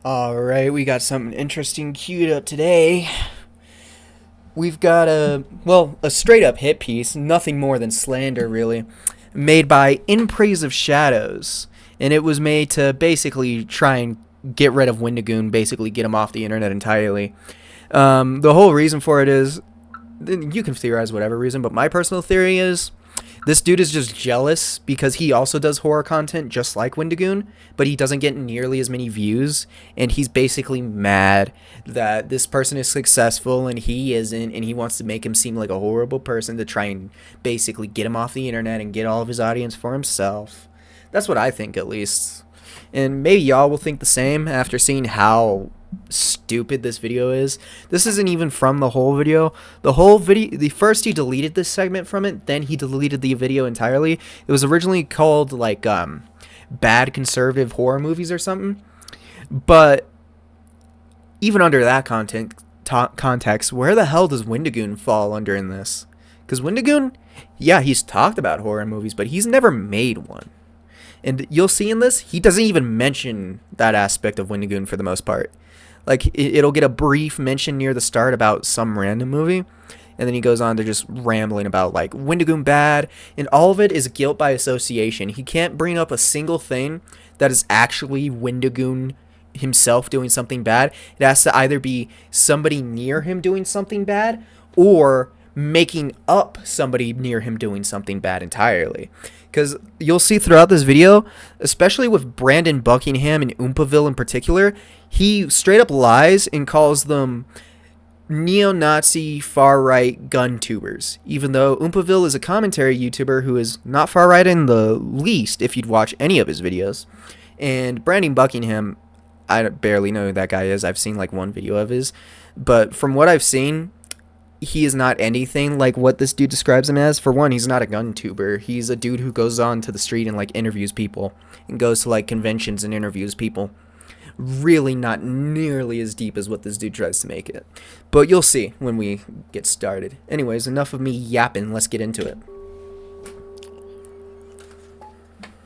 Alright, we got something interesting queued up today. We've got a straight up hit piece, nothing more than slander, really, made by In Praise of Shadows. And it was made to basically try and get rid of Wendigoon, basically get him off the internet entirely. The whole reason for it is, you can theorize whatever reason, but my personal theory is this dude is just jealous because he also does horror content just like Wendigoon, but he doesn't get nearly as many views, and he's basically mad that this person is successful and he isn't, and he wants to make him seem like a horrible person to try and basically get him off the internet and get all of his audience for himself. That's what I think, at least. And maybe y'all will think the same after seeing how stupid this video is. This isn't even from the whole video. The first he deleted this segment from it, then he deleted the video entirely. It was originally called like bad conservative horror movies or something. But even under that context, where the hell does Wendigoon fall under in this? Because Wendigoon, yeah, he's talked about horror movies, but he's never made one. And you'll see in this, he doesn't even mention that aspect of Wendigoon for the most part. Like, it'll get a brief mention near the start about some random movie, and then he goes on to just rambling about, like, Wendigoon bad, and all of it is guilt by association. He can't bring up a single thing that is actually Wendigoon himself doing something bad. It has to either be somebody near him doing something bad, or making up somebody near him doing something bad entirely. Because you'll see throughout this video, especially with Brandon Buckingham and Oompaville in particular, he straight up lies and calls them neo-Nazi far-right gun tubers, even though Oompaville is a commentary YouTuber who is not far-right in the least if you'd watch any of his videos. And Brandon Buckingham, I barely know who that guy is. I've seen like one video of his, but from what I've seen, he is not anything like what this dude describes him as. For one, he's not a gun tuber. He's a dude who goes on to the street and like interviews people and goes to like conventions and interviews people. Really not nearly as deep as what this dude tries to make it. But you'll see when we get started. Anyways, enough of me yapping. Let's get into it.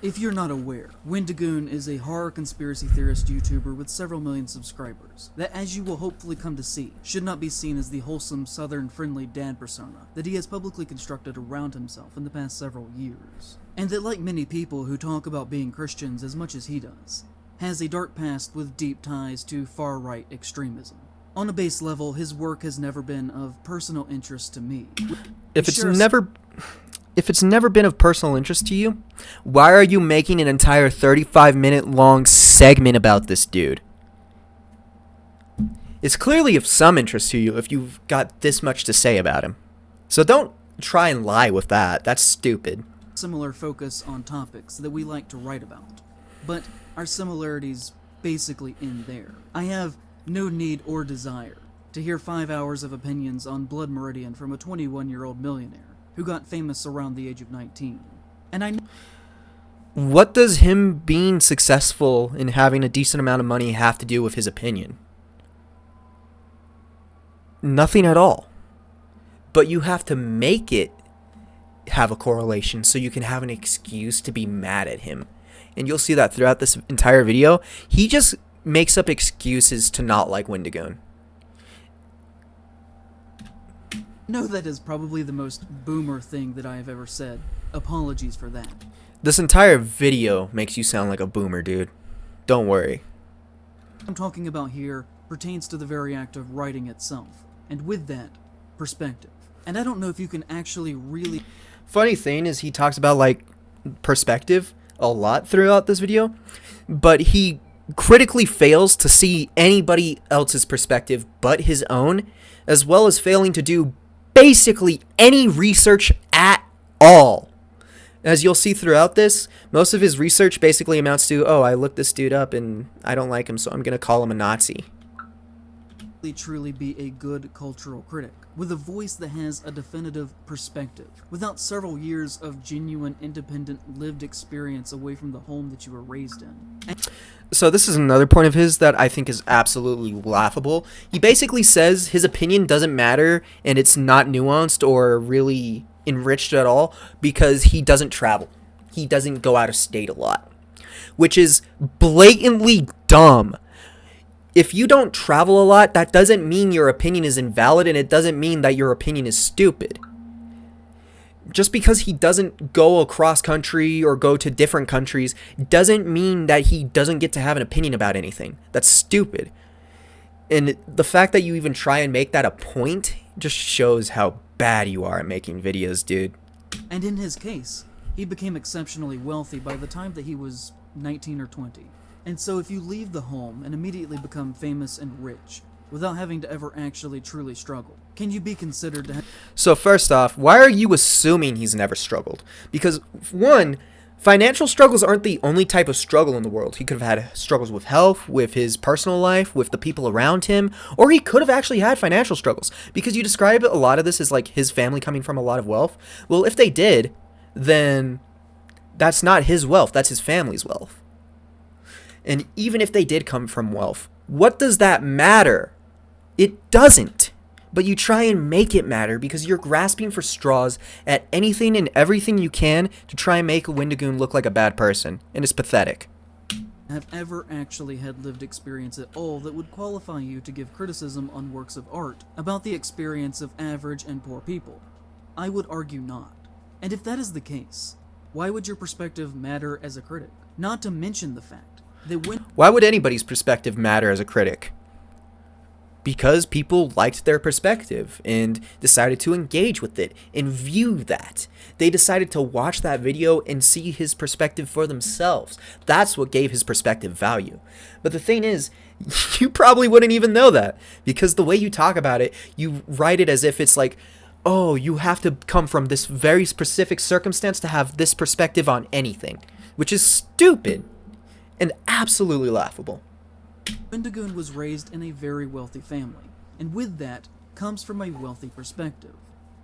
If you're not aware, Wendigoon is a horror conspiracy theorist YouTuber with several million subscribers that, as you will hopefully come to see, should not be seen as the wholesome, southern-friendly dad persona that he has publicly constructed around himself in the past several years. And that, like many people who talk about being Christians as much as he does, has a dark past with deep ties to far-right extremism. On a base level, his work has never been of personal interest to me. If it's never been of personal interest to you, why are you making an entire 35-minute long segment about this dude? It's clearly of some interest to you if you've got this much to say about him. So don't try and lie with that. That's stupid. Similar focus on topics that we like to write about, but our similarities basically end there. I have no need or desire to hear 5 hours of opinions on Blood Meridian from a 21-year-old millionaire who got famous around the age of 19. And what does him being successful and having a decent amount of money have to do with his opinion? Nothing at all. But you have to make it have a correlation so you can have an excuse to be mad at him. And you'll see that throughout this entire video. He just makes up excuses to not like Wendigoon. No, that is probably the most boomer thing that I have ever said. Apologies for that. This entire video makes you sound like a boomer, dude. Don't worry. What I'm talking about here pertains to the very act of writing itself, and with that, perspective. And I don't know if you can actually really... Funny thing is he talks about, like, perspective a lot throughout this video, but he critically fails to see anybody else's perspective but his own, as well as failing to do basically any research at all. As you'll see throughout this, most of his research basically amounts to, oh, I looked this dude up and I don't like him, so I'm going to call him a Nazi. Truly be a good cultural critic, with a voice that has a definitive perspective, without several years of genuine, independent, lived experience away from the home that you were raised in. So this is another point of his that I think is absolutely laughable. He basically says his opinion doesn't matter and it's not nuanced or really enriched at all because he doesn't travel. He doesn't go out of state a lot, which is blatantly dumb. if you don't travel a lot, that doesn't mean your opinion is invalid, and it doesn't mean that your opinion is stupid. Just because he doesn't go across country or go to different countries doesn't mean that he doesn't get to have an opinion about anything. That's stupid. And the fact that you even try and make that a point just shows how bad you are at making videos, dude. And in his case, he became exceptionally wealthy by the time that he was 19 or 20. And so if you leave the home and immediately become famous and rich, without having to ever actually truly struggle, can you be considered to have... So first off, why are you assuming he's never struggled? Because, one, financial struggles aren't the only type of struggle in the world. He could have had struggles with health, with his personal life, with the people around him, or he could have actually had financial struggles. Because you describe a lot of this as like his family coming from a lot of wealth. Well, if they did, then that's not his wealth, that's his family's wealth. And even if they did come from wealth, what does that matter? It doesn't. But you try and make it matter because you're grasping for straws at anything and everything you can to try and make a Wendigoon look like a bad person. And it's pathetic. Have ever actually had lived experience at all that would qualify you to give criticism on works of art about the experience of average and poor people? I would argue not. And if that is the case, why would your perspective matter as a critic? Not to mention the fact that why would anybody's perspective matter as a critic? Because people liked their perspective and decided to engage with it and view that. They decided to watch that video and see his perspective for themselves. That's what gave his perspective value. But the thing is, you probably wouldn't even know that, because the way you talk about it, you write it as if it's like, oh, you have to come from this very specific circumstance to have this perspective on anything, which is stupid and absolutely laughable. Wendigoon was raised in a very wealthy family, and with that comes from a wealthy perspective.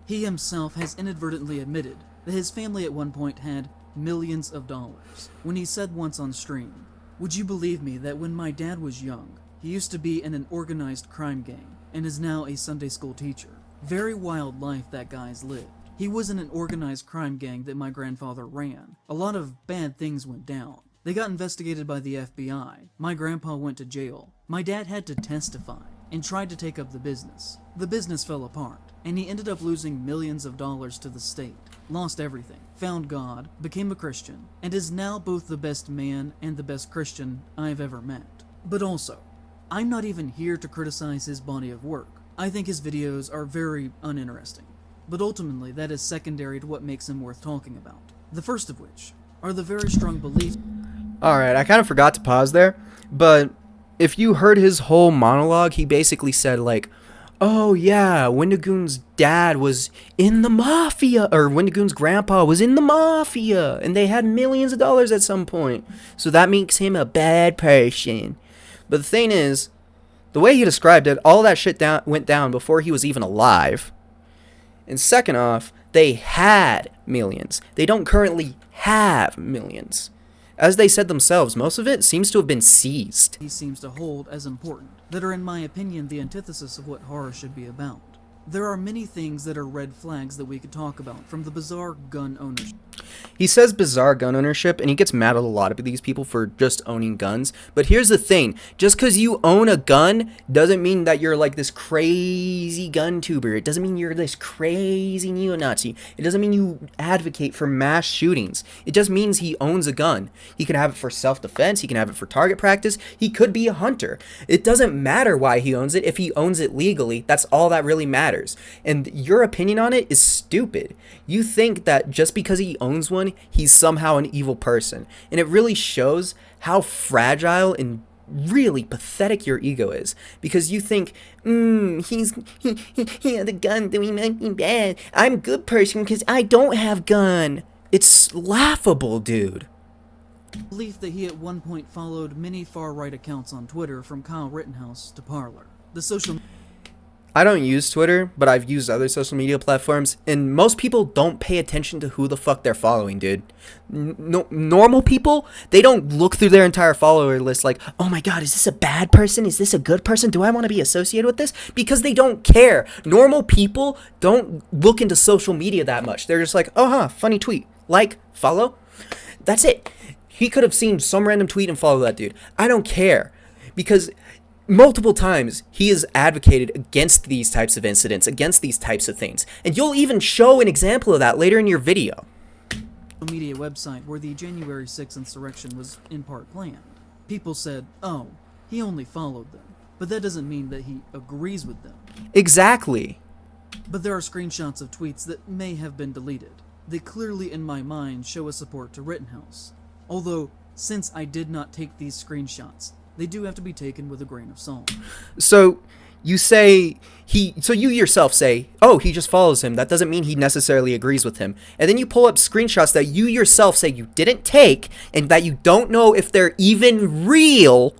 He himself has inadvertently admitted that his family at one point had millions of dollars, when he said once on stream, "Would you believe me that when my dad was young, he used to be in an organized crime gang, and is now a Sunday school teacher? Very wild life that guy's lived. He was in an organized crime gang that my grandfather ran. A lot of bad things went down. They got investigated by the FBI. My grandpa went to jail. My dad had to testify and tried to take up the business. The business fell apart, and he ended up losing millions of dollars to the state. Lost everything, found God, became a Christian, and is now both the best man and the best Christian I've ever met. But also, I'm not even here to criticize his body of work. I think his videos are very uninteresting. But ultimately, that is secondary to what makes him worth talking about. The first of which are the very strong beliefs... Alright, I kind of forgot to pause there, but if you heard his whole monologue, he basically said like, oh yeah, Wendigoon's dad was in the mafia, or Wendigoon's grandpa was in the mafia, and they had millions of dollars at some point, so that makes him a bad person. But the thing is, the way he described it, all that shit went down before he was even alive. And second off, they had millions. They don't currently have millions. As they said themselves, most of it seems to have been seized. He seems to hold as important, that are in my opinion the antithesis of what horror should be about. There are many things that are red flags that we could talk about, from the bizarre gun ownership. He says bizarre gun ownership, and he gets mad at a lot of these people for just owning guns. But here's the thing, just because you own a gun doesn't mean that you're like this crazy gun tuber. It doesn't mean you're this crazy neo-Nazi. It doesn't mean you advocate for mass shootings. It just means he owns a gun. He can have it for self-defense, he can have it for target practice, he could be a hunter. It doesn't matter why he owns it. If he owns it legally, that's all that really matters. And your opinion on it is stupid. You think that just because he owns one, he's somehow an evil person. And it really shows how fragile and really pathetic your ego is. Because you think, he had a gun, then he might be bad. I'm a good person because I don't have gun. It's laughable, dude. Belief that he at one point followed many far-right accounts on Twitter, from Kyle Rittenhouse to Parler. The social... I don't use Twitter, but I've used other social media platforms, and most people don't pay attention to who the fuck they're following, dude. Normal people, they don't look through their entire follower list like, oh my god, is this a bad person? Is this a good person? Do I want to be associated with this? Because they don't care. Normal people don't look into social media that much. They're just like, oh, funny tweet. Like, follow. That's it. He could have seen some random tweet and follow that dude. I don't care. Because multiple times he has advocated against these types of incidents, against these types of things. And you'll even show an example of that later in your video. Media website where the January 6th insurrection was in part planned. People said, oh, he only followed them. But that doesn't mean that he agrees with them. Exactly. But there are screenshots of tweets that may have been deleted. They clearly, in my mind, show a support to Rittenhouse. Although, since I did not take these screenshots, they do have to be taken with a grain of salt. So you you yourself say, oh, he just follows him. That doesn't mean he necessarily agrees with him. And then you pull up screenshots that you yourself say you didn't take and that you don't know if they're even real.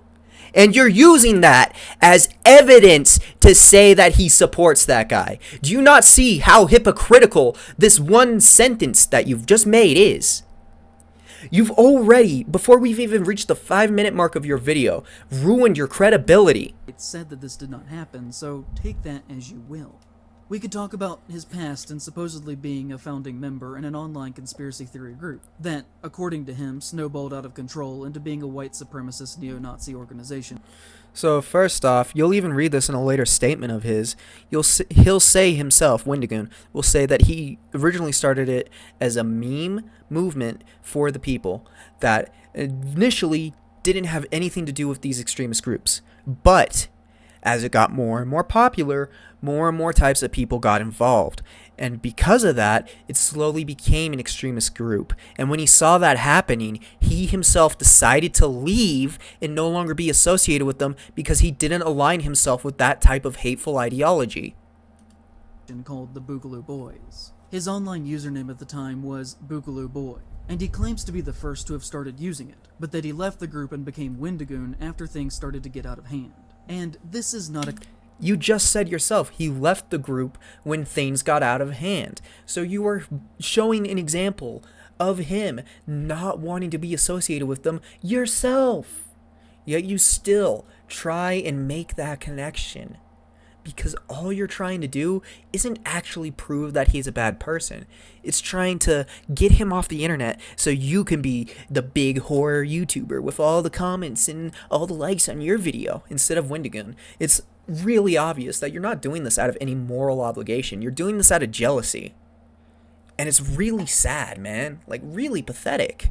And you're using that as evidence to say that he supports that guy. Do you not see how hypocritical this one sentence that you've just made is? You've already, before we've even reached the 5-minute mark of your video, ruined your credibility. It's said that this did not happen, so take that as you will. We could talk about his past and supposedly being a founding member in an online conspiracy theory group that, according to him, snowballed out of control into being a white supremacist neo-Nazi organization. So first off, you'll even read this in a later statement of his. He'll say himself, Wendigoon, will say that he originally started it as a meme movement for the people that initially didn't have anything to do with these extremist groups. But as it got more and more popular, more and more types of people got involved. And because of that, it slowly became an extremist group. And when he saw that happening, he himself decided to leave and no longer be associated with them because he didn't align himself with that type of hateful ideology. Called the Boogaloo Boys. His online username at the time was Boogaloo Boy, and he claims to be the first to have started using it, but that he left the group and became Wendigoon after things started to get out of hand. And this is not a... You just said yourself, he left the group when things got out of hand. So you are showing an example of him not wanting to be associated with them yourself. Yet you still try and make that connection. Because all you're trying to do isn't actually prove that he's a bad person. It's trying to get him off the internet so you can be the big horror YouTuber with all the comments and all the likes on your video instead of Wendigoon. It's really obvious that you're not doing this out of any moral obligation. You're doing this out of jealousy. And it's really sad, man. Like, really pathetic.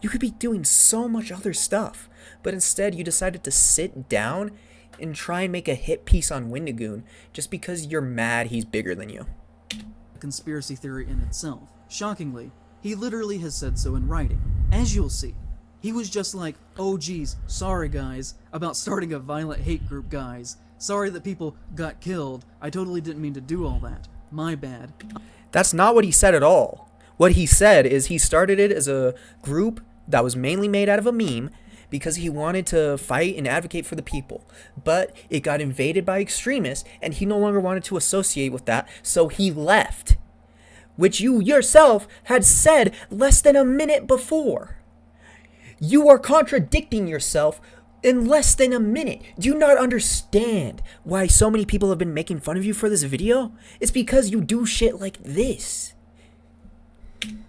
You could be doing so much other stuff, but instead you decided to sit down and try and make a hit piece on Wendigoon just because you're mad he's bigger than you. Conspiracy theory in itself. Shockingly, he literally has said so in writing. As you'll see, he was just like, oh geez, sorry guys, about starting a violent hate group, guys. Sorry that people got killed. I totally didn't mean to do all that. My bad. That's not what he said at all. What he said is he started it as a group that was mainly made out of a meme because he wanted to fight and advocate for the people. But it got invaded by extremists, and he no longer wanted to associate with that, so he left. Which you yourself had said less than a minute before. You are contradicting yourself in less than a minute. Do you not understand why so many people have been making fun of you for this video? It's because you do shit like this.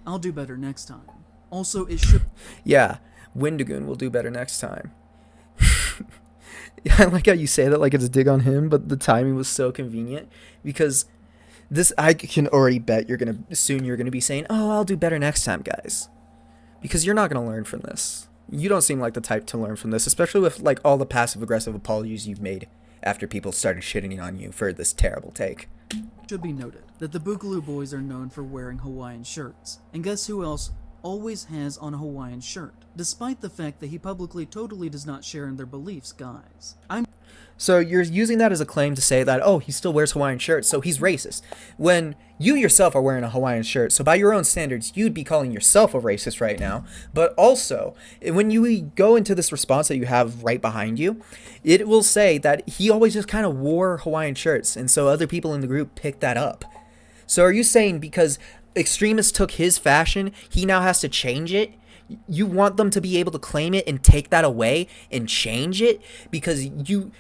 I'll do better next time. Also, it should... Yeah. Wendigoon will do better next time. I like how you say that like it's a dig on him, but the timing was so convenient because this, I can already bet you're gonna be saying, oh, I'll do better next time, guys, because you're not gonna learn from this. You don't seem like the type to learn from this, especially with like all the passive aggressive apologies you've made after people started shitting on you for this terrible take. Should be noted that the Boogaloo Boys are known for wearing Hawaiian shirts, and guess who else always has on a Hawaiian shirt, despite the fact that he publicly totally does not share in their beliefs, guys. So you're using that as a claim to say that, oh, he still wears Hawaiian shirts, so he's racist. When you yourself are wearing a Hawaiian shirt, so by your own standards, you'd be calling yourself a racist right now. But also, when you go into this response that you have right behind you, it will say that he always just kind of wore Hawaiian shirts, and so other people in the group picked that up. So are you saying because extremists took his fashion, he now has to change it? You want them to be able to claim it and take that away and change it? Because you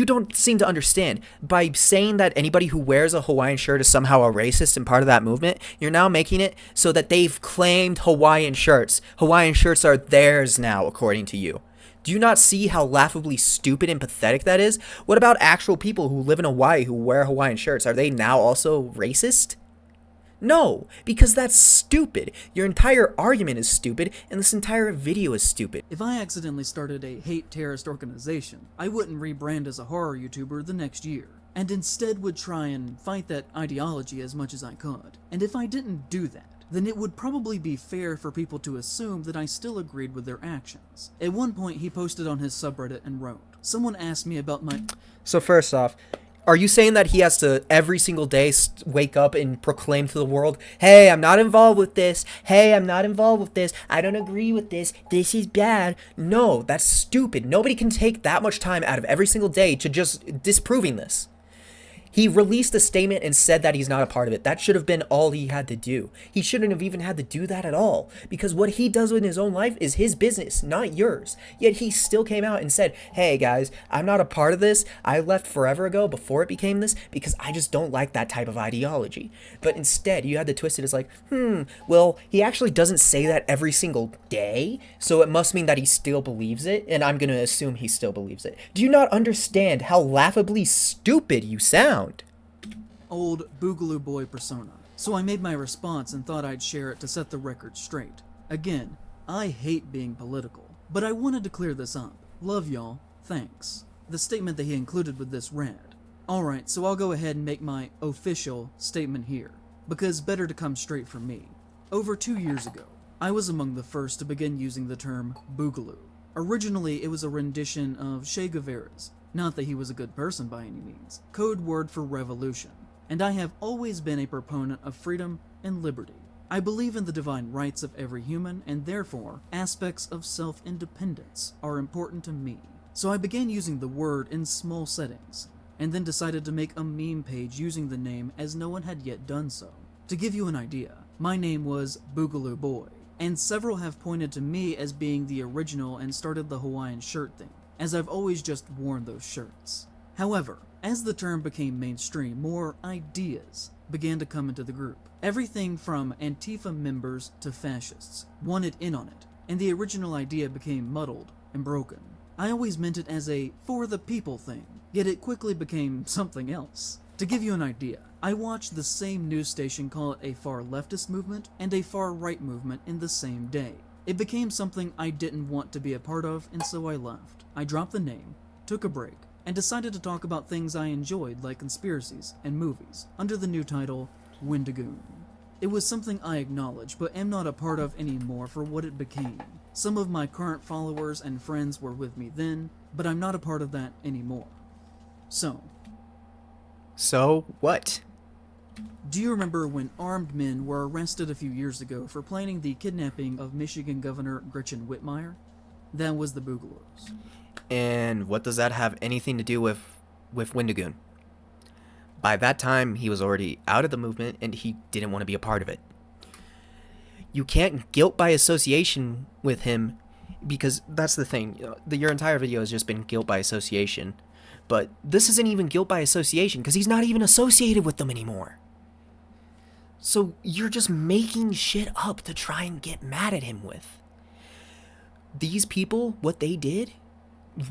don't seem to understand. By saying that anybody who wears a Hawaiian shirt is somehow a racist and part of that movement, you're now making it so that they've claimed Hawaiian shirts. Hawaiian shirts are theirs now, according to you. Do you not see how laughably stupid and pathetic that is? What about actual people who live in Hawaii who wear Hawaiian shirts? Are they now also racist? No, because that's stupid. Your entire argument is stupid, and this entire video is stupid. If I accidentally started a hate terrorist organization, I wouldn't rebrand as a horror YouTuber the next year, and instead would try and fight that ideology as much as I could. And if I didn't do that, then it would probably be fair for people to assume that I still agreed with their actions. At one point, he posted on his subreddit and wrote, "Someone asked me about my..." So first off, are you saying that he has to every single day wake up and proclaim to the world, hey, I'm not involved with this, hey, I'm not involved with this, I don't agree with this is bad? No, that's stupid. Nobody can take that much time out of every single day to just disproving this. He released a statement and said that he's not a part of it. That should have been all he had to do. He shouldn't have even had to do that at all, because what he does in his own life is his business, not yours. Yet he still came out and said, hey guys, I'm not a part of this. I left forever ago before it became this because I just don't like that type of ideology. But instead, you had to twist it as like, well, he actually doesn't say that every single day, so it must mean that he still believes it, and I'm going to assume he still believes it. Do you not understand how laughably stupid you sound? Old Boogaloo Boy persona. So I made my response and thought I'd share it to set the record straight. Again, I hate being political, but I wanted to clear this up. Love y'all, thanks. The statement that he included with this read. Alright, so I'll go ahead and make my official statement here, because better to come straight from me. Over 2 years ago, I was among the first to begin using the term Boogaloo. Originally, it was a rendition of Che Guevara's, not that he was a good person by any means, code word for revolution, and I have always been a proponent of freedom and liberty. I believe in the divine rights of every human, and therefore, aspects of self-independence are important to me. So I began using the word in small settings, and then decided to make a meme page using the name as no one had yet done so. To give you an idea, my name was Boogaloo Boy, and several have pointed to me as being the original and started the Hawaiian shirt thing, as I've always just worn those shirts. However, as the term became mainstream, more ideas began to come into the group. Everything from Antifa members to fascists wanted in on it, and the original idea became muddled and broken. I always meant it as a for the people thing, yet it quickly became something else. To give you an idea, I watched the same news station call it a far leftist movement and a far right movement in the same day. It became something I didn't want to be a part of, and so I left. I dropped the name, took a break, and decided to talk about things I enjoyed like conspiracies and movies, under the new title, Wendigoon. It was something I acknowledge, but am not a part of anymore for what it became. Some of my current followers and friends were with me then, but I'm not a part of that anymore. So what? Do you remember when armed men were arrested a few years ago for planning the kidnapping of Michigan Governor Gretchen Whitmire? That was the Boogaloos. And what does that have anything to do with Wendigoon? By that time, he was already out of the movement, and he didn't want to be a part of it. You can't guilt by association with him, because that's the thing. Your entire video has just been guilt by association. But this isn't even guilt by association, because he's not even associated with them anymore. So you're just making shit up to try and get mad at him with. These people, what they did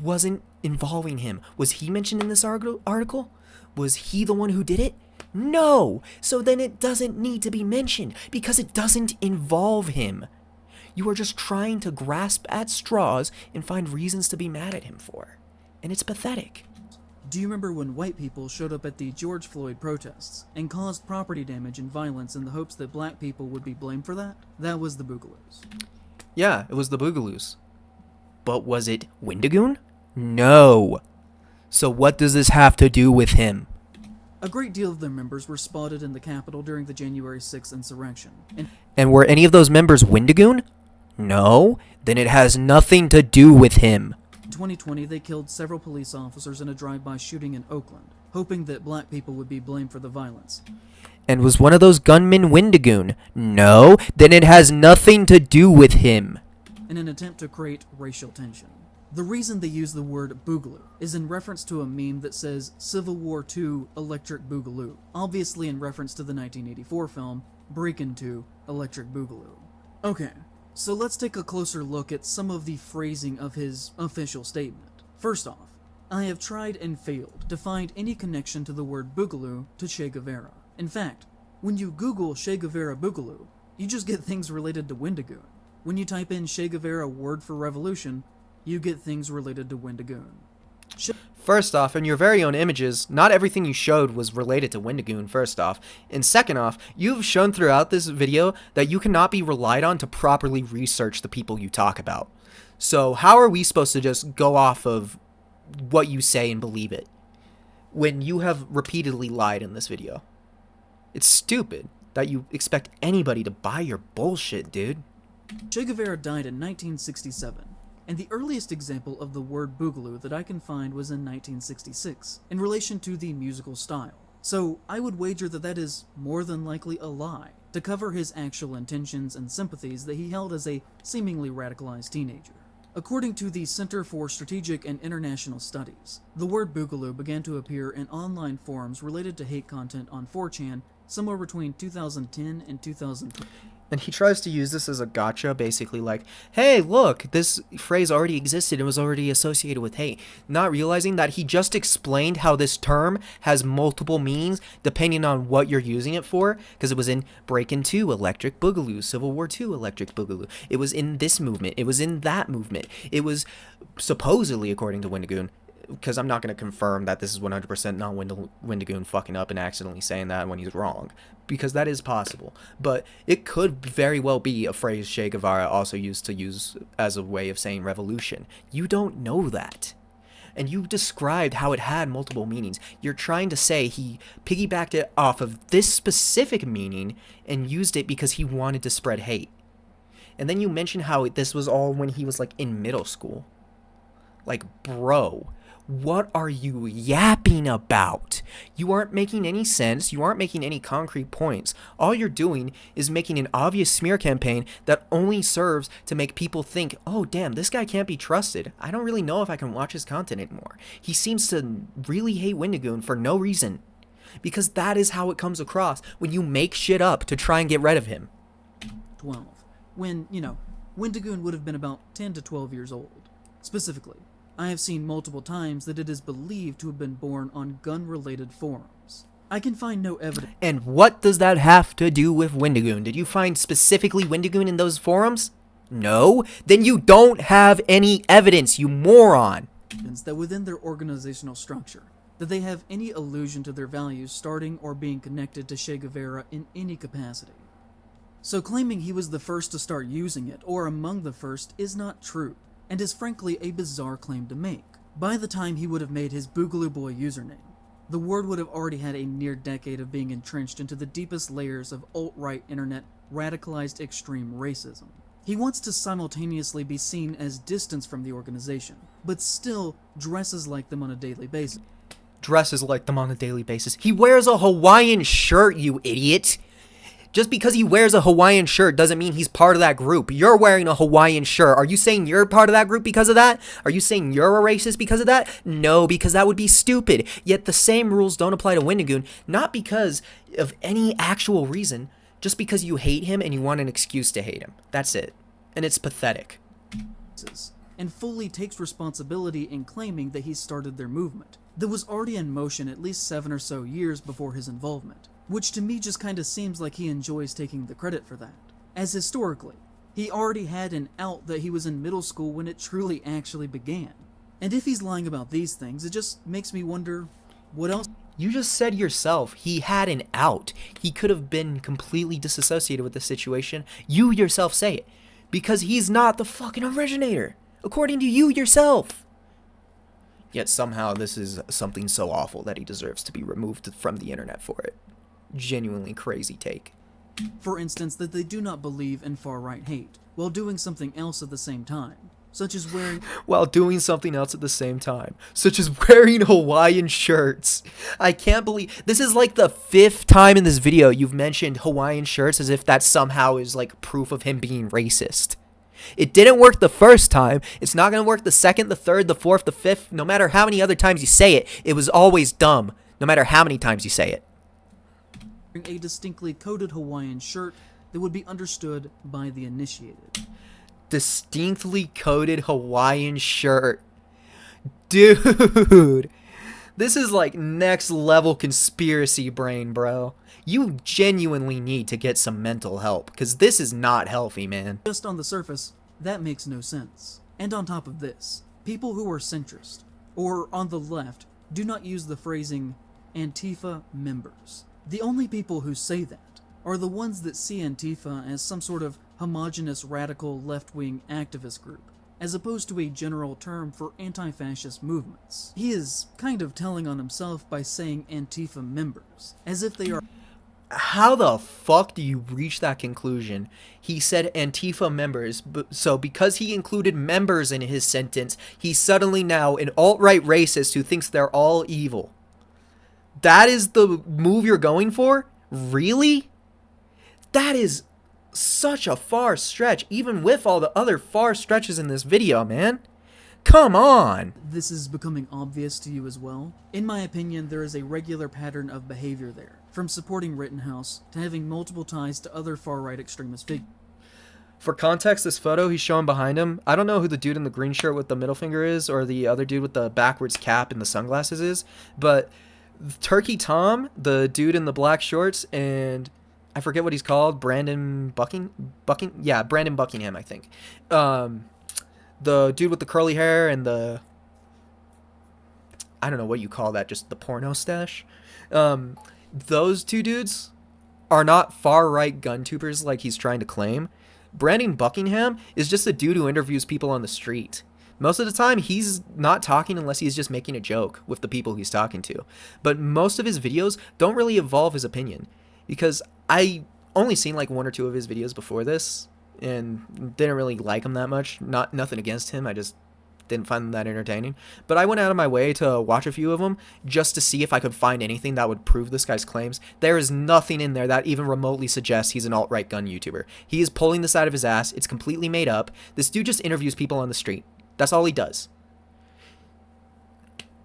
wasn't involving him. Was he mentioned in this article? Was he the one who did it? No! So then it doesn't need to be mentioned, because it doesn't involve him. You are just trying to grasp at straws and find reasons to be mad at him for. And it's pathetic. Do you remember when white people showed up at the George Floyd protests and caused property damage and violence in the hopes that black people would be blamed for that? That was the Boogaloos. Yeah, it was the Boogaloos. But was it Wendigoon? No. So what does this have to do with him? A great deal of their members were spotted in the Capitol during the January 6th insurrection. And were any of those members Wendigoon? No. Then it has nothing to do with him. In 2020, they killed several police officers in a drive-by shooting in Oakland, hoping that black people would be blamed for the violence. And was one of those gunmen Wendigoon? No. Then it has nothing to do with him. In an attempt to create racial tension. The reason they use the word Boogaloo is in reference to a meme that says Civil War II Electric Boogaloo, obviously in reference to the 1984 film Breakin' 2 Electric Boogaloo. Okay, So let's take a closer look at some of the phrasing of his official statement. First off, I have tried and failed to find any connection to the word boogaloo to Che Guevara. In fact, when you Google Che Guevara boogaloo, you just get things related to Wendigoon. When you type in Che Guevara word for revolution, you get things related to Wendigoon. First off, in your very own images, not everything you showed was related to Wendigoon, first off. And second off, you've shown throughout this video that you cannot be relied on to properly research the people you talk about. So how are we supposed to just go off of what you say and believe it when you have repeatedly lied in this video? It's stupid that you expect anybody to buy your bullshit, dude. Che Guevara died in 1967. And the earliest example of the word boogaloo that I can find was in 1966, in relation to the musical style. So I would wager that that is more than likely a lie, to cover his actual intentions and sympathies that he held as a seemingly radicalized teenager. According to the Center for Strategic and International Studies, the word boogaloo began to appear in online forums related to hate content on 4chan somewhere between 2010 and 2012. And he tries to use this as a gotcha, basically like, hey, look, this phrase already existed and was already associated with hate. Not realizing that he just explained how this term has multiple meanings depending on what you're using it for, because it was in Breakin' 2, Electric Boogaloo, Civil War II, Electric Boogaloo. It was in this movement. It was in that movement. It was supposedly, according to Wendigoon, because I'm not going to confirm that this is 100% not Wendigoon fucking up and accidentally saying that when he's wrong, because that is possible. But it could very well be a phrase Che Guevara also used to use as a way of saying revolution. You don't know that. And you described how it had multiple meanings. You're trying to say he piggybacked it off of this specific meaning and used it because he wanted to spread hate. And then you mentioned how this was all when he was like in middle school. Like, bro, what are you yapping about? You aren't making any sense. You aren't making any concrete points. All you're doing is making an obvious smear campaign that only serves to make people think, oh, damn, this guy can't be trusted. I don't really know if I can watch his content anymore. He seems to really hate Wendigoon for no reason. Because that is how it comes across when you make shit up to try and get rid of him. 12. When, Wendigoon would have been about 10 to 12 years old. Specifically, I have seen multiple times that it is believed to have been born on gun-related forums. I can find no evidence. And what does that have to do with Wendigoon? Did you find specifically Wendigoon in those forums? No? Then you don't have any evidence, you moron! That within their organizational structure, that they have any allusion to their values starting or being connected to Che Guevara in any capacity. So claiming he was the first to start using it, or among the first, is not true, and is frankly a bizarre claim to make. By the time he would have made his Boogaloo Boy username, the word would have already had a near decade of being entrenched into the deepest layers of alt-right internet radicalized extreme racism. He wants to simultaneously be seen as distant from the organization, but still dresses like them on a daily basis. Dresses like them on a daily basis. He wears a Hawaiian shirt, you idiot! Just because he wears a Hawaiian shirt doesn't mean he's part of that group. You're wearing a Hawaiian shirt. Are you saying you're part of that group because of that? Are you saying you're a racist because of that? No, because that would be stupid. Yet the same rules don't apply to Wendigoon, not because of any actual reason, just because you hate him and you want an excuse to hate him. That's it. And it's pathetic. And fully takes responsibility in claiming that he started their movement, that was already in motion at least 7 or so years before his involvement. Which to me just kinda seems like he enjoys taking the credit for that. As historically, he already had an out that he was in middle school when it truly actually began. And if he's lying about these things, it just makes me wonder, what else? You just said yourself, he had an out. He could have been completely disassociated with the situation. You yourself say it. Because he's not the fucking originator, according to you yourself. Yet somehow this is something so awful that he deserves to be removed from the internet for it. Genuinely crazy take. For instance, that they do not believe in far-right hate, while doing something else at the same time, such as wearing Hawaiian shirts. I can't believe this is like the 5th time in this video you've mentioned Hawaiian shirts as if that somehow is like proof of him being racist. It didn't work the first time. It's not going to work the 2nd, the 3rd, the 4th, the 5th. No matter how many other times you say it, it was always dumb. No matter how many times you say it. a distinctly coded Hawaiian shirt that would be understood by the initiated. Distinctly coded Hawaiian shirt. Dude, this is like next level conspiracy brain, bro. You genuinely need to get some mental help, because this is not healthy, man. Just on the surface, that makes no sense. And on top of this, people who are centrist, or on the left, do not use the phrasing Antifa members. The only people who say that are the ones that see Antifa as some sort of homogenous radical left-wing activist group, as opposed to a general term for anti-fascist movements. He is kind of telling on himself by saying Antifa members, as if they are... How the fuck do you reach that conclusion? He said Antifa members, so because he included members in his sentence, he's suddenly now an alt-right racist who thinks they're all evil. That is the move you're going for? Really? That is such a far stretch, even with all the other far stretches in this video, man. Come on! This is becoming obvious to you as well. In my opinion, there is a regular pattern of behavior there, from supporting Rittenhouse to having multiple ties to other far-right extremist figures. For context, this photo he's showing behind him, I don't know who the dude in the green shirt with the middle finger is, or the other dude with the backwards cap and the sunglasses is, but Turkey Tom, the dude in the black shorts, and I forget what he's called, Brandon Buckingham, I think. The dude with the curly hair and the, I don't know what you call that, just the porno stash. Those two dudes are not far-right gun tubers like he's trying to claim. Brandon Buckingham is just a dude who interviews people on the street. Most of the time, he's not talking unless he's just making a joke with the people he's talking to. But most of his videos don't really involve his opinion, because I only seen like one or two of his videos before this, and didn't really like him that much. Nothing against him, I just didn't find them that entertaining. But I went out of my way to watch a few of them just to see if I could find anything that would prove this guy's claims. There is nothing in there that even remotely suggests he's an alt-right gun YouTuber. He is pulling this out of his ass. It's completely made up. This dude just interviews people on the street. That's all he does.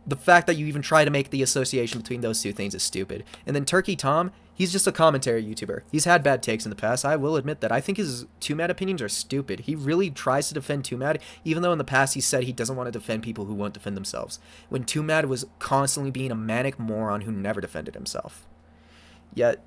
The fact that you even try to make the association between those two things is stupid. And then Turkey Tom, he's just a commentary YouTuber. He's had bad takes in the past. I will admit that. I think his Too Mad opinions are stupid. He really tries to defend Too Mad, even though in the past he said he doesn't want to defend people who won't defend themselves, when Too Mad was constantly being a manic moron who never defended himself. Yet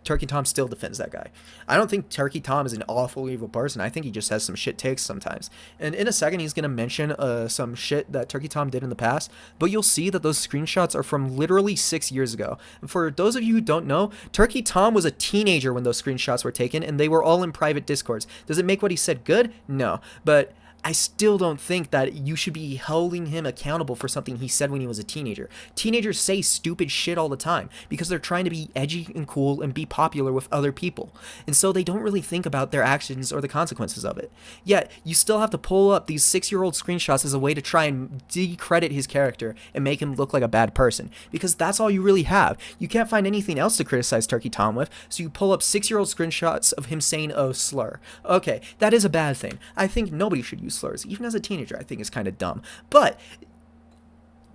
Turkey Tom still defends that guy. I don't think Turkey Tom is an awful evil person. I think he just has some shit takes sometimes. And in a second, he's going to mention some shit that Turkey Tom did in the past, but you'll see that those screenshots are from literally 6 years ago. And for those of you who don't know, Turkey Tom was a teenager when those screenshots were taken, and they were all in private discords. Does it make what he said good? No. But I still don't think that you should be holding him accountable for something he said when he was a teenager. Teenagers say stupid shit all the time because they're trying to be edgy and cool and be popular with other people. And so they don't really think about their actions or the consequences of it. Yet, you still have to pull up these 6-year-old screenshots as a way to try and decredit his character and make him look like a bad person. Because that's all you really have. You can't find anything else to criticize Turkey Tom with, so you pull up 6-year-old screenshots of him saying a slur. Okay, that is a bad thing. I think nobody should use slurs. Even as a teenager, I think it's kind of dumb. But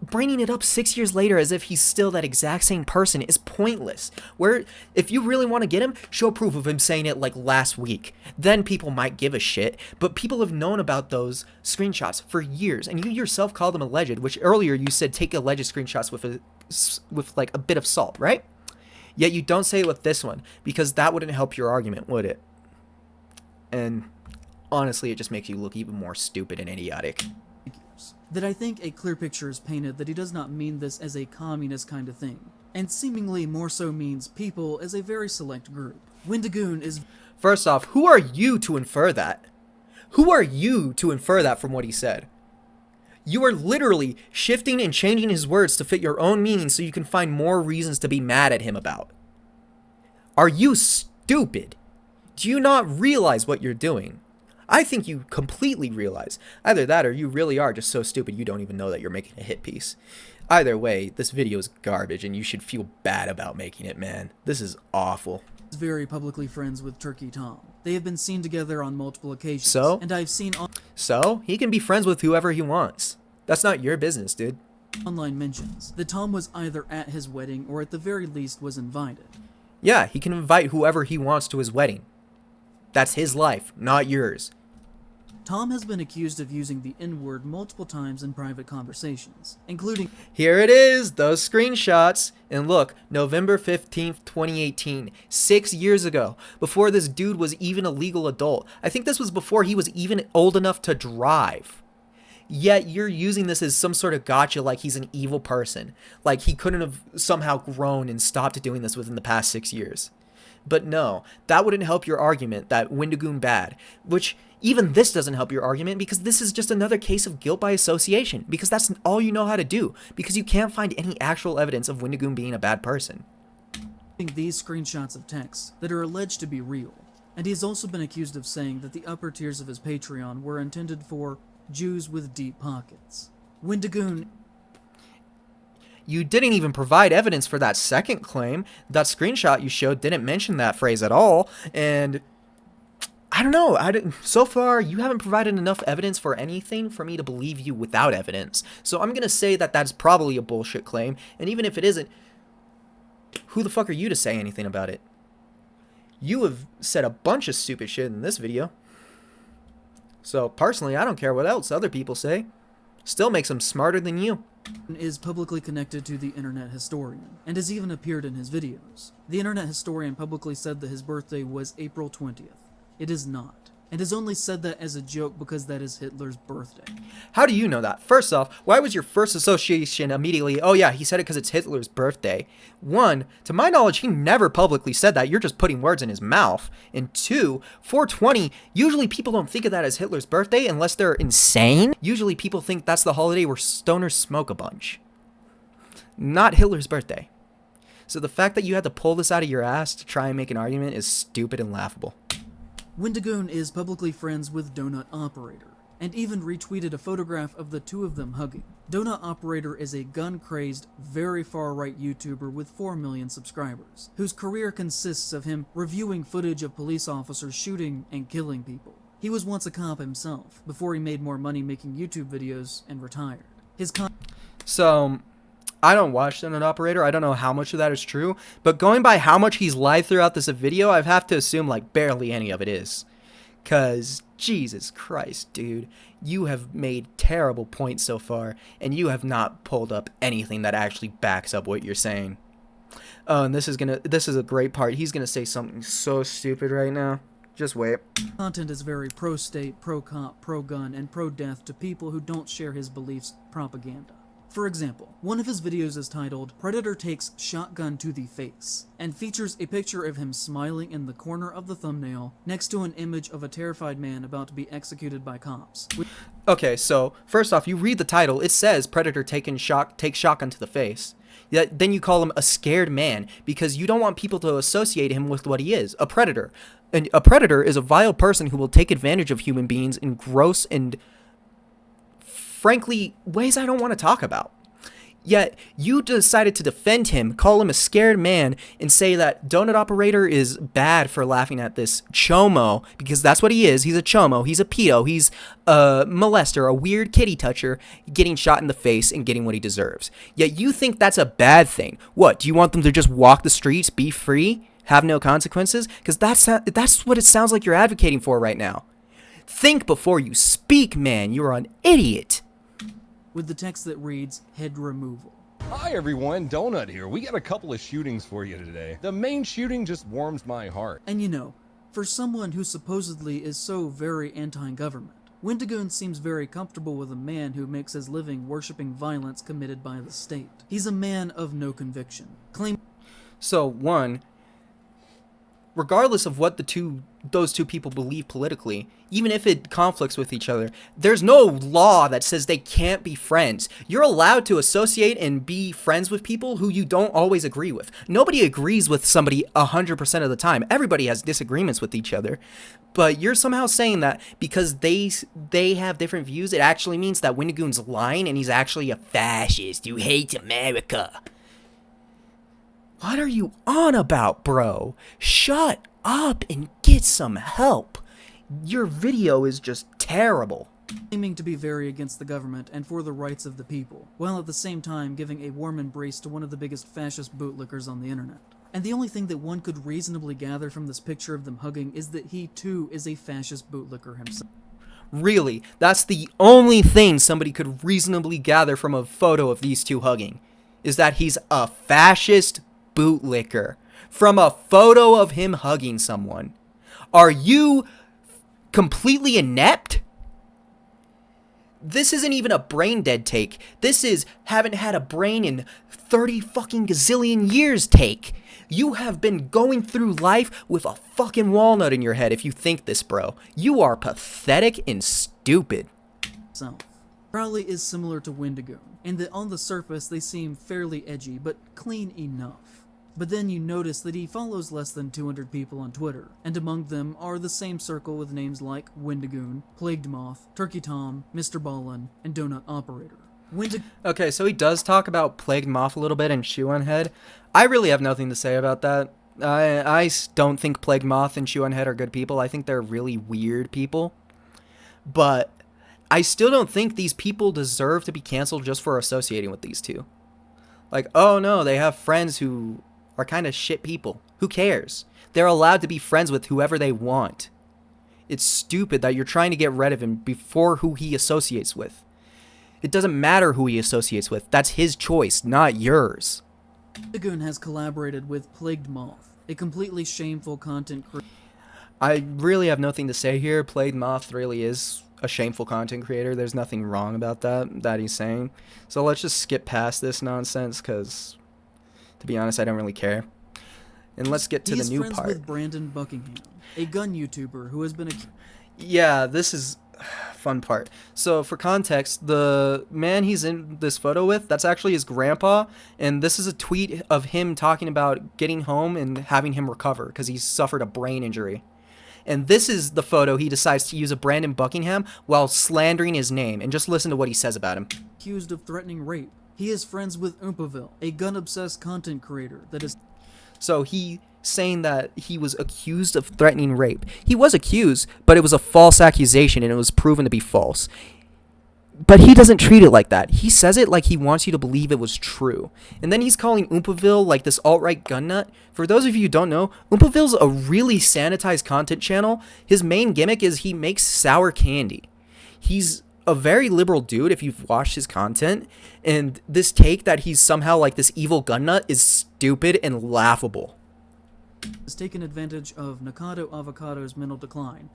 bringing it up 6 years later as if he's still that exact same person is pointless. Where if you really want to get him, show proof of him saying it like last week. Then people might give a shit. But people have known about those screenshots for years, and you yourself called them alleged, which earlier you said take alleged screenshots with like a bit of salt, right? Yet you don't say it with this one, because that wouldn't help your argument, would it? And honestly, it just makes you look even more stupid and idiotic. That I think a clear picture is painted that he does not mean this as a communist kind of thing, and seemingly more so means people as a very select group. Wendigoon is... First off, who are you to infer that? Who are you to infer that from what he said? You are literally shifting and changing his words to fit your own meaning so you can find more reasons to be mad at him about. Are you stupid? Do you not realize what you're doing? I think you completely realize. Either that or you really are just so stupid you don't even know that you're making a hit piece. Either way, this video is garbage and you should feel bad about making it, man. This is awful. Very publicly friends with Turkey Tom. They have been seen together on multiple occasions. So? And I've seen So? He can be friends with whoever he wants. That's not your business, dude. Online mentions that Tom was either at his wedding or at the very least was invited. Yeah, he can invite whoever he wants to his wedding. That's his life, not yours. Tom has been accused of using the N-word multiple times in private conversations, including... Here it is, those screenshots. And look, November 15th, 2018, 6 years ago, before this dude was even a legal adult. I think this was before he was even old enough to drive. Yet you're using this as some sort of gotcha, like he's an evil person. Like he couldn't have somehow grown and stopped doing this within the past 6 years. But no, that wouldn't help your argument that Wendigoon bad, which even this doesn't help your argument because this is just another case of guilt by association, because that's all you know how to do, because you can't find any actual evidence of Wendigoon being a bad person. These screenshots of texts that are alleged to be real, and he has also been accused of saying that the upper tiers of his Patreon were intended for Jews with deep pockets. Wendigoon... You didn't even provide evidence for that second claim. That screenshot you showed didn't mention that phrase at all, and I don't know. So far, you haven't provided enough evidence for anything for me to believe you without evidence. So I'm going to say that that's probably a bullshit claim, and even if it isn't, who the fuck are you to say anything about it? You have said a bunch of stupid shit in this video. So personally, I don't care what else other people say. Still makes them smarter than you. Is publicly connected to the Internet Historian, and has even appeared in his videos. The Internet Historian publicly said that his birthday was April 20th. It is not, and has only said that as a joke because that is Hitler's birthday. How do you know that? First off, why was your first association immediately, oh yeah, he said it because it's Hitler's birthday? One, to my knowledge, he never publicly said that. You're just putting words in his mouth. And two, 420, usually people don't think of that as Hitler's birthday unless they're insane. Usually people think that's the holiday where stoners smoke a bunch. Not Hitler's birthday. So the fact that you had to pull this out of your ass to try and make an argument is stupid and laughable. Wendigoon is publicly friends with Donut Operator, and even retweeted a photograph of the two of them hugging. Donut Operator is a gun-crazed, very far-right YouTuber with 4 million subscribers, whose career consists of him reviewing footage of police officers shooting and killing people. He was once a cop himself, before he made more money making YouTube videos and retired. So, I don't watch Donut Operator. I don't know how much of that is true. But going by how much he's lied throughout this video, I have to assume like barely any of it is. Because, Jesus Christ, dude. You have made terrible points so far. And you have not pulled up anything that actually backs up what you're saying. Oh, and this is a great part. He's gonna say something so stupid right now. Just wait. Content is very pro-state, pro-cop, pro-gun, and pro-death to people who don't share his beliefs propaganda. For example, one of his videos is titled, Predator Takes Shotgun to the Face, and features a picture of him smiling in the corner of the thumbnail next to an image of a terrified man about to be executed by cops. Okay, so first off, you read the title, it says Predator takes shotgun to the face. Then you call him a scared man because you don't want people to associate him with what he is, a predator. And a predator is a vile person who will take advantage of human beings in gross and frankly, ways I don't want to talk about. Yet, you decided to defend him, call him a scared man, and say that Donut Operator is bad for laughing at this chomo, because that's what he is. He's a chomo, he's a pedo, he's a molester, a weird kitty toucher, getting shot in the face and getting what he deserves. Yet you think that's a bad thing. What, do you want them to just walk the streets, be free, have no consequences? Because that's what it sounds like you're advocating for right now. Think before you speak, man. You're an idiot. With the text that reads, head removal. Hi everyone, Donut here. We got a couple of shootings for you today. The main shooting just warms my heart. And you know, for someone who supposedly is so very anti-government, Wendigoon seems very comfortable with a man who makes his living worshipping violence committed by the state. He's a man of no conviction. So, one, regardless of what those two people believe politically, even if it conflicts with each other, there's no law that says they can't be friends. You're allowed to associate and be friends with people who you don't always agree with. Nobody agrees with somebody 100% of the time. Everybody has disagreements with each other. But you're somehow saying that because they have different views, it actually means that Wendigoon's lying and he's actually a fascist who hates America. What are you on about, bro? Shut up and get some help. Your video is just terrible. Claiming to be very against the government and for the rights of the people, while at the same time giving a warm embrace to one of the biggest fascist bootlickers on the internet. And the only thing that one could reasonably gather from this picture of them hugging is that he too is a fascist bootlicker himself. Really, that's the only thing somebody could reasonably gather from a photo of these two hugging, is that he's a fascist bootlicker. From a photo of him hugging someone. Are you completely inept? This isn't even a brain dead take. This is haven't had a brain in 30 fucking gazillion years take. You have been going through life with a fucking walnut in your head if you think this, bro. You are pathetic and stupid. Crowley is similar to Wendigo, in that on the surface they seem fairly edgy, but clean enough. But then you notice that he follows less than 200 people on Twitter, and among them are the same circle with names like Wendigoon, Plagued Moth, Turkey Tom, Mr. Ballin, and Donut Operator. Okay, so he does talk about Plagued Moth a little bit and Shoe on Head. I really have nothing to say about that. I don't think Plagued Moth and Shoe on Head are good people. I think they're really weird people. But I still don't think these people deserve to be canceled just for associating with these two. Like, oh no, they have friends who are kind of shit people. Who cares? They're allowed to be friends with whoever they want. It's stupid that you're trying to get rid of him before who he associates with. It doesn't matter who he associates with. That's his choice, not yours. Wendigoon has collaborated with Plagued Moth, a completely shameful content creator. I really have nothing to say here. Plagued Moth really is a shameful content creator. There's nothing wrong about that he's saying. So let's just skip past this nonsense because, to be honest, I don't really care. And let's get to the new part. He is friends with Brandon Buckingham, a gun YouTuber who has been Yeah, this is fun part. So for context, the man he's in this photo with, that's actually his grandpa, and this is a tweet of him talking about getting home and having him recover because he suffered a brain injury. And this is the photo he decides to use of Brandon Buckingham while slandering his name, and just listen to what he says about him. Accused of threatening rape. He is friends with Oompaville, a gun-obsessed content creator that is... So he saying that he was accused of threatening rape. He was accused, but it was a false accusation and it was proven to be false. But he doesn't treat it like that. He says it like he wants you to believe it was true. And then he's calling Oompaville like this alt-right gun nut. For those of you who don't know, Oompaville's a really sanitized content channel. His main gimmick is he makes sour candy. He's a very liberal dude if you've watched his content. And this take that he's somehow like this evil gun nut is stupid and laughable. Has taken advantage of Nikocado Avocado's mental decline.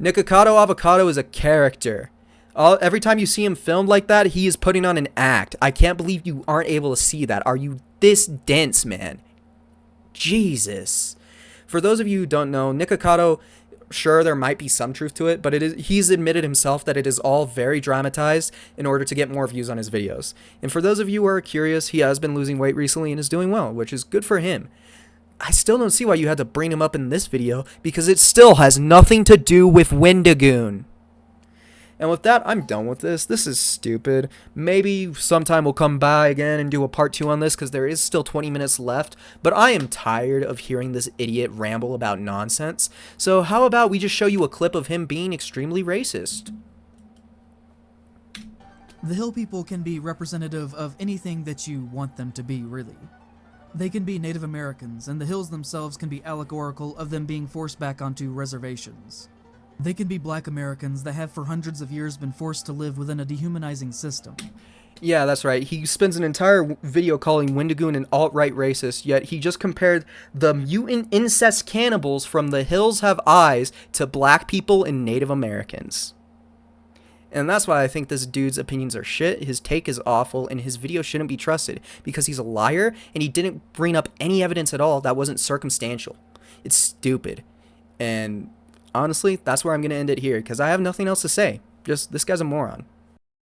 Nikocado Avocado is a character. Every time you see him filmed like that, he is putting on an act. I can't believe you aren't able to see that. Are you this dense, man? Jesus. For those of you who don't know, Nikocado, sure, there might be some truth to it, but he's admitted himself that it is all very dramatized in order to get more views on his videos. And for those of you who are curious, he has been losing weight recently and is doing well, which is good for him. I still don't see why you had to bring him up in this video, because it still has nothing to do with Wendigoon. And with that, I'm done with this. This is stupid. Maybe sometime we'll come by again and do a part 2 on this, because there is still 20 minutes left. But I am tired of hearing this idiot ramble about nonsense. So how about we just show you a clip of him being extremely racist? The Hill people can be representative of anything that you want them to be, really. They can be Native Americans, and the hills themselves can be allegorical of them being forced back onto reservations. They can be Black Americans that have for hundreds of years been forced to live within a dehumanizing system. Yeah, that's right. He spends an entire video calling Wendigoon an alt-right racist, yet he just compared the mutant incest cannibals from The Hills Have Eyes to black people and Native Americans. And that's why I think this dude's opinions are shit, his take is awful, and his video shouldn't be trusted, because he's a liar, and he didn't bring up any evidence at all that wasn't circumstantial. It's stupid. And honestly, that's where I'm going to end it here, because I have nothing else to say. Just, this guy's a moron.